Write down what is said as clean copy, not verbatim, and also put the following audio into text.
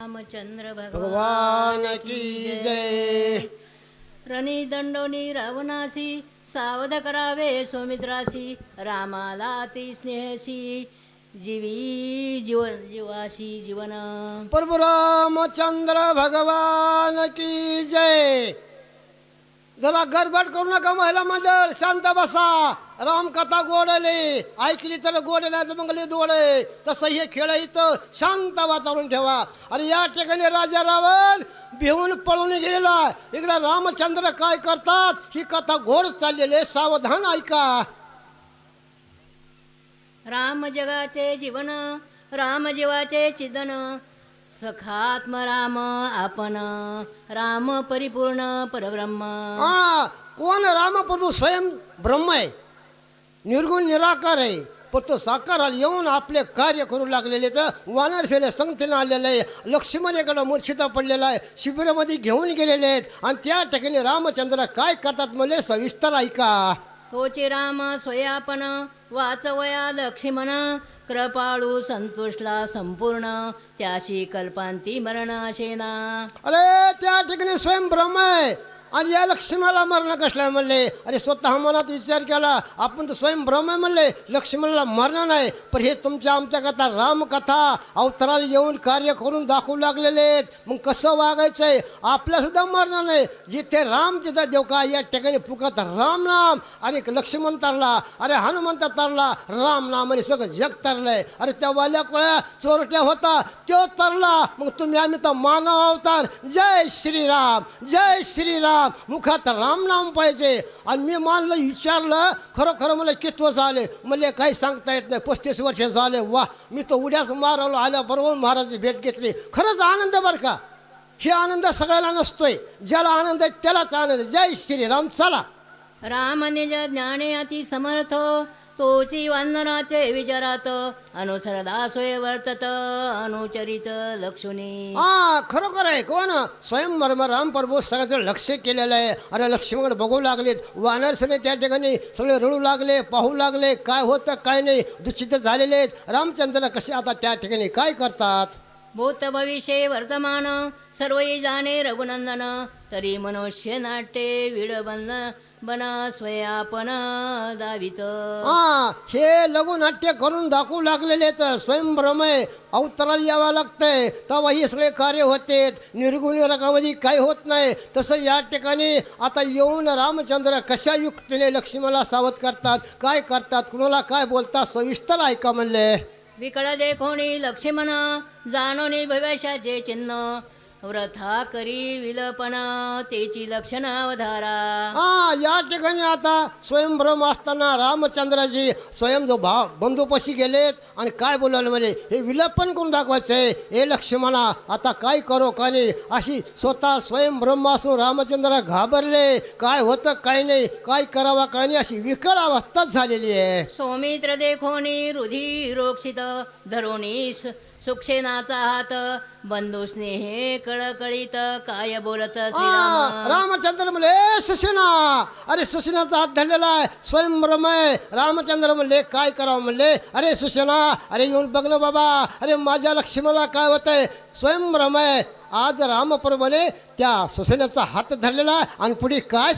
रामचंद्र भगवान की जय. रणी दंडोनी रावणासी सावध करावे सौमित्रासी रामाला ती स्नेहसी जीवाशी जीवन. प्रभु रामचंद्र भगवान की जय. जरा गडबड करू नका महिला मंडळ, शांत बसा. रामकथा गोडले ऐकली तर गोडे नाही तर मग दोडे. तसं हे खेळ इथं शांत वातावरण ठेवा. आणि या ठिकाणी राजा रावण भिवून पळून गेलेला. इकडे रामचंद्र काय करतात ही कथा घोड चाललेली आहे. सावधान ऐका. राम जगाचे जीवन राम जीवाचे चिदन सखात्म राम आपण राम परिपूर्ण परब्रह्म. कोण राम प्रभू स्वयं ब्रह्म आहे, निर्गुण निराकार आहे. पण तो साकार येऊन आपले कार्य करू लागलेले. तर वानरसेने संगतीनं आलेले आहे. लक्ष्मणेकडे मूर्छिता पडलेला आहे. शिबिरामध्ये घेऊन गेलेले आहेत. आणि त्या ठिकाणी रामचंद्र काय करतात म्हणजे सविस्तर ऐका. तोचे राम स्वयापन वाचवया लक्ष्मण कृपाळू संतोषला संपूर्ण त्याशी कल्पांती मरणाशेना. अरे त्या ठिकाणी स्वयं ब्रह्म आहे आणि या लक्ष्मणाला मरण कसलं म्हणले. अरे स्वतः मनात विचार केला आपण तर स्वयं ब्रह्म म्हणले, लक्ष्मणाला मरण नाही. पण हे तुमच्या आमच्या कथा रामकथा अवताराला येऊन कार्य करून दाखवू लागलेले आहेत. मग कसं वागायचं आहे. आपल्या सुद्धा मरण नाही. जिथे राम तिथं देव का. या ठिकाणी फुकत राम नाम. अरे लक्ष्मण तरला, अरे हनुमंत तरला, राम नाम आणि सगळं जग तरलंय. अरे त्या वाल्या कोळ्या चोरट्या होता तो तरला. मग तुम्ही आम्ही तर मानव अवतार. जय श्रीराम जय श्रीराम. मुखात राम नाम पाहिजे. आणि मी मानलं विचारलं खरं मला कितवं झाले मला काही सांगता येत नाही. 35 वर्ष झाले. वा मी तर उड्याच मारवलो आल्याबरोबर महाराजाची भेट घेतली. खरंच आनंद बरं का. हे आनंद सगळ्याला नसतोय. ज्याला आनंद आहे त्यालाच आनंद. जय श्रीराम. चला. राम निज ज्ञाने अति समर्थ तोची वानराचे विचारात अनुसरदा सोय वर्तत अनुचरित लक्षुनी. खरोखर आहे. कोण स्वयं राम प्रभू सगळ्याचं लक्ष केलेलं आहे. अरे लक्ष्मण बघू लागलेत. वानरसेने त्या ठिकाणी सगळे रडू लागले, पाहू लागले काय होतं काय नाही. दूषित झालेले आहेत. रामचंद्र कसे आता त्या ठिकाणी काय करतात. भूत भविष्य वर्तमान सर्वही जाणे रघुनंदन तरी मनुष्य नाट्ये विडबन बना स्वयापन दावित. हे लघुनाट्य करून दाखवू लागलेले तर स्वयं ब्रह्मय अवताराला यावं लागतंय तेव्हा हे सगळे कार्य होते. निर्गुण रकामध्ये काही होत नाही. तसं या ठिकाणी आता येऊन रामचंद्र कशा युक्तीने लक्ष्मणाला सावध करतात, काय करतात, कुणाला काय बोलतात सविस्तर ऐका म्हणले. विकळ देखोणी लक्ष्मण जाणोनी भविष्याचे चिन्ह व्रथा करी विलपन तेची लक्षण अवधारा. या ठिकाणी आता स्वयं ब्रह्म असताना रामचंद्राजी स्वयं जो बंधूपाशी गेलेत आणि काय बोलावलं म्हणजे हे विलपन करून दाखवायचंय. हे लक्ष्मणा आता काय करो का नाही. अशी स्वतः स्वयं ब्रह्म असून रामचंद्र घाबरले. काय होतं काय नाही, काय करावा काय नाही अशी विकळ अवस्थाच झालेली आहे. सौमित्र देखोनी रुधी रोक्षित धरोनी सुक्षेनाचा हात बंधू स्नेहे कळकळीत काय बोलत श्रीराम. रामचंद्र म्हणले सुसेना. अरे सुसेनाचा हात धरलेला आहे. स्वयं ब्रह्म आहे. रामचंद्र म्हणले काय करावं म्हणले. अरे सुसेना अरे येऊन बघ ना बाबा. अरे माझ्या लक्ष्मणाला काय होतंय. स्वयं ब्रह्म आहे. आज रामप्रभूने त्या सुसेनाचा हात धरलेला आणि पुढे काय